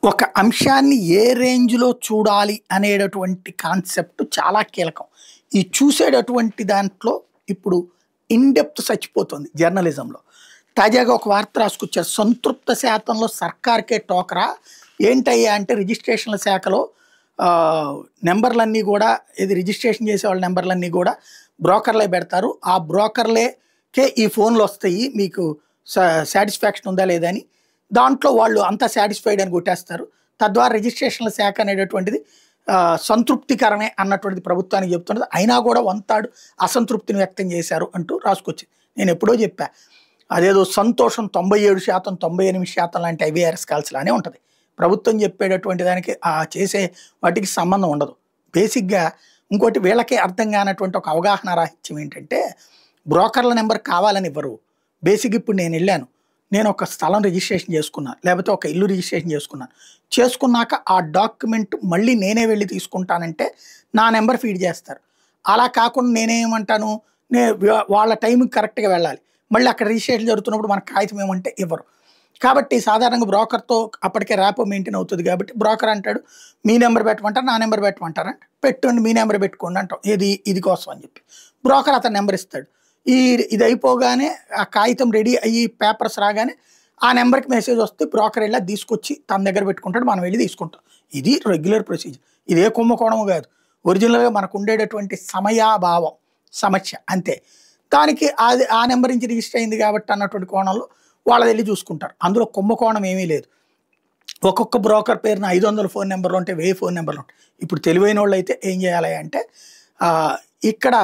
ఒక అంశాన్ని ఏ రేంజ్‌లో చూడాలి అనేటటువంటి కాన్సెప్ట్ చాలా కీలకం. ఈ చూసేటటువంటి దాంట్లో ఇప్పుడు ఇన్ డెప్త్ చచ్చిపోతుంది జర్నలిజంలో. తాజాగా ఒక వార్త రాసుకొచ్చారు. సంతృప్త శాతంలో సర్కార్‌కే టోకరా ఏంటయ్యా అంటే రిజిస్ట్రేషన్‌ల శాఖలో నంబర్‌లన్నీ గూడా రిజిస్ట్రేషన్ చేసేవాళ్ళ నంబర్‌లన్నీ గూడా బ్రోకర్‌లే పెడతారు. ఆ బ్రోకర్‌లకే ఈ ఫోన్‌లొస్తాయి. మీకు సాటిస్ఫాక్షన్ ఉందా లేదా అని. దాంట్లో వాళ్ళు అంతా సాటిస్ఫైడ్ అని కొట్టేస్తారు. తద్వారా రిజిస్ట్రేషన్ల శాఖ అనేటటువంటిది సంతృప్తికరమే అన్నటువంటిది ప్రభుత్వానికి చెప్తున్నది. అయినా కూడా వంతాడు అసంతృప్తిని వ్యక్తం చేశారు అంటూ రాసుకొచ్చింది. నేను ఎప్పుడో చెప్పా. అదేదో సంతోషం 97%, 98% లాంటి ఐవీఆర్ఎస్ కాల్స్ లానే ఉంటది. ప్రభుత్వం చెప్పేటటువంటి దానికి చేసే వాటికి సంబంధం ఉండదు. బేసిక్‌గా ఇంకోటి వీళ్ళకే అర్థం కానటువంటి ఒక అవగాహన రాహిత్యం ఏంటంటే, బ్రోకర్ల నెంబర్ కావాలని ఇవ్వరు. బేసిక్ ఇప్పుడు నేనెళ్ళాను. నేను ఒక స్థలం రిజిస్ట్రేషన్ చేసుకున్నాను. లేకపోతే ఒక ఇల్లు రిజిస్ట్రేషన్ చేసుకున్నాను. చేసుకున్నాక ఆ డాక్యుమెంట్ మళ్ళీ నేనే వెళ్లి తీసుకుంటానంటే నా నెంబర్ ఫీడ్ చేస్తారు. అలా కాకుండా నేనేమంటాను, వాళ్ళ టైంకి కరెక్ట్‌గా వెళ్ళాలి. మళ్ళీ అక్కడ రిజిస్ట్రేషన్ జరుగుతున్నప్పుడు మనకు కాగితం ఏమంటే ఇవ్వరు. కాబట్టి సాధారణంగా బ్రోకర్‌తో అప్పటికే ర్యాపో మెయింటైన్ అవుతుంది కాబట్టి బ్రోకర్ అంటాడు, మీ నెంబర్ పెట్టమంటారు, నా నెంబర్ పెట్టమంటారా? పెట్టండి, మీ నెంబర్ పెట్టుకోండి అంటాం. ఇది కోసం అని చెప్పి. బ్రోకర్ అతని నెంబర్ ఇస్తాడు. ఇది అయిపోగానే ఆ కాగితం రెడీ అయ్యి పేపర్స్ రాగానే ఆ నెంబర్‌కి మెసేజ్ వస్తే బ్రోకర్ వెళ్ళి అది తీసుకొచ్చి తన దగ్గర పెట్టుకుంటాడు. మనం వెళ్ళి తీసుకుంటాం. ఇది రెగ్యులర్ ప్రొసీజర్. ఇదే కుంభకోణం కాదు. ఒరిజినల్‌గా మనకు ఉండేటటువంటి సమయాభావం సమస్య అంతే. దానికి ఆ నెంబర్ నుంచి రిజిస్టర్ అయింది కాబట్టి అన్నటువంటి కోణంలో వాళ్ళది వెళ్ళి చూసుకుంటారు. అందులో కుంభకోణం ఏమీ లేదు. ఒక్కొక్క బ్రోకర్ పేరున 500 ఫోన్ నెంబర్లు ఉంటాయి, 1000 ఫోన్ నెంబర్లు ఉంటాయి. ఇప్పుడు తెలివైనోళ్ళు అయితే ఏం చేయాలి అంటే ఇక్కడ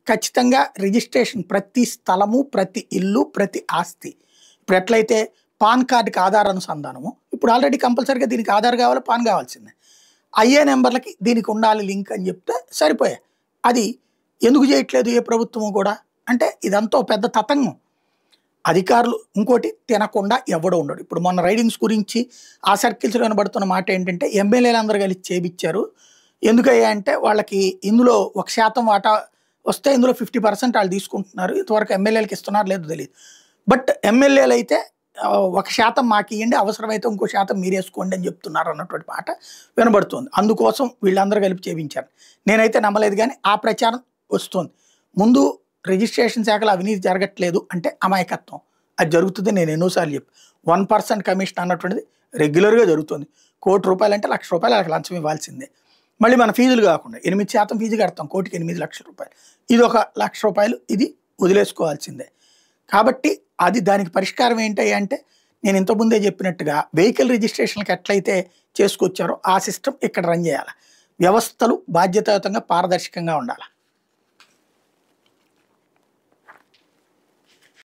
ఖచ్చితంగా రిజిస్ట్రేషన్ ప్రతి స్థలము, ప్రతి ఇల్లు, ప్రతి ఆస్తి. ఇప్పుడు ఎట్లయితే పాన్ కార్డుకి ఆధార్ అనుసంధానము, ఇప్పుడు ఆల్రెడీ కంపల్సరీగా దీనికి ఆధార్ కావాలి, పాన్ కావాల్సిందే. అయ్యే నెంబర్లకి దీనికి ఉండాలి లింక్ అని చెప్తే సరిపోయాయి. అది ఎందుకు చేయట్లేదు ఏ ప్రభుత్వము కూడా అంటే ఇదంతా పెద్ద తతంగం. అధికారులు ఇంకోటి తినకుండా ఎవడో ఉండడు. ఇప్పుడు మొన్న రైడింగ్స్ గురించి ఆ సర్కిల్స్లో వినబడుతున్న మాట ఏంటంటే ఎమ్మెల్యేలు అందరూ కలిసి చేపించారు. ఎందుకయ్యా అంటే వాళ్ళకి ఇందులో 1% వాటా వస్తే ఇందులో 50% వాళ్ళు తీసుకుంటున్నారు. ఇంతవరకు ఎమ్మెల్యేలకు ఇస్తున్నారు లేదో తెలియదు. బట్ ఎమ్మెల్యేలు అయితే 1% మాకు ఇవ్వండి, అవసరమైతే ఇంకో శాతం మీరేసుకోండి అని చెప్తున్నారు అన్నటువంటి మాట వినబడుతుంది. అందుకోసం వీళ్ళందరూ కలిపి చేయించారు. నేనైతే నమ్మలేదు కానీ ఆ ప్రచారం వస్తుంది. ముందు రిజిస్ట్రేషన్ శాఖలో అవినీతి జరగట్లేదు అంటే అమాయకత్వం. అది జరుగుతుంది. నేను ఎన్నోసార్లు చెప్పి 1% కమిషన్ అన్నటువంటిది రెగ్యులర్గా జరుగుతుంది. ₹1,00,00,000 అంటే ₹1,00,000 వాళ్ళకి లంచం ఇవ్వాల్సిందే. మళ్ళీ మన ఫీజులు కాకుండా 8% ఫీజు కడతాం, కోటికి ₹8 లక్షలు. ఇది ఒక ₹1,00,000, ఇది వదిలేసుకోవాల్సిందే. కాబట్టి అది దానికి పరిష్కారం ఏంటి అంటే నేను ఇంతకుముందే చెప్పినట్టుగా వెహికల్ రిజిస్ట్రేషన్కి ఎట్లయితే చేసుకొచ్చారో ఆ సిస్టమ్ ఇక్కడ రన్ చేయాలి. వ్యవస్థలు బాధ్యతాయుతంగా పారదర్శకంగా ఉండాలి.